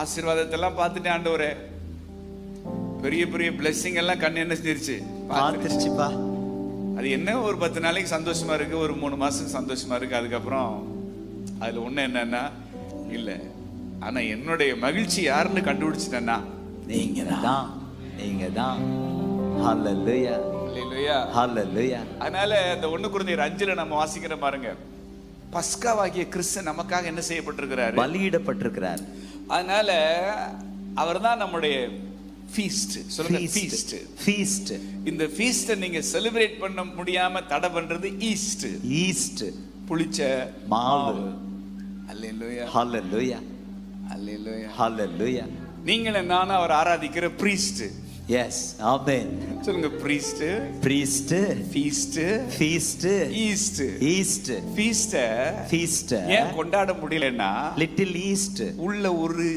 ஆசீர்வாதத்தெல்லாம் பார்த்துட்டு ஆண்டவரே, பெரிய பெரிய பிளெஸிங் எல்லாம் கண் என்ன செஞ்சிருச்சு, பார்த்துருச்சுப்பா. அது என்ன ஒரு 10 நாளைக்கு சந்தோஷமா இருக்கு, ஒரு 3 மாசம் சந்தோஷமா இருக்கு. அதுக்கப்புறம் அதுல ஒண்ணு என்னன்னா இல்ல. ஆனா என்னுடைய மகிழ்ச்சி யாருன்னு கண்டுபிடிச்சிட்டேன்னா நீங்க தான், நீங்க தான். ஹல்லேலூயா, அல்லேலூயா, ஹல்லேலூயா. அதனால இந்த 1 கொரிந்தியர் 5 நம்ம வாசிக்கிற பாருங்க, பஸ்காவாகிய கிறிஸ்து நமக்காக என்ன செய்யப்பட்டிருக்கிறாரு, பலியிடப்பட்டிருக்கிறார். அதனால அவர்தான் நம்முடைய ஃபீஸ்ட். சொல்லுங்க, ஃபீஸ்ட். ஃபீஸ்ட். இந்த ஃபீஸ்ட நீங்க செலிப்ரேட் பண்ண முடியாம தடை பண்றது ஈஸ்ட். ஈஸ்ட், புளிச்ச மாவு. அல்லேலூயா, ஹல்லேலூயா, அல்லேலூயா. ஹல்லேலூயா. நீங்களும் நானும் அவர் ஆராதிக்கிற பிரீஸ்ட். Yes, amen. சொல்லுங்க, priest, priest, feast, feast, east. East. Feast feast ஏன் கொண்டாட முடியலன்னா, லிட்டில் ஈஸ்ட் உள்ள ஒரு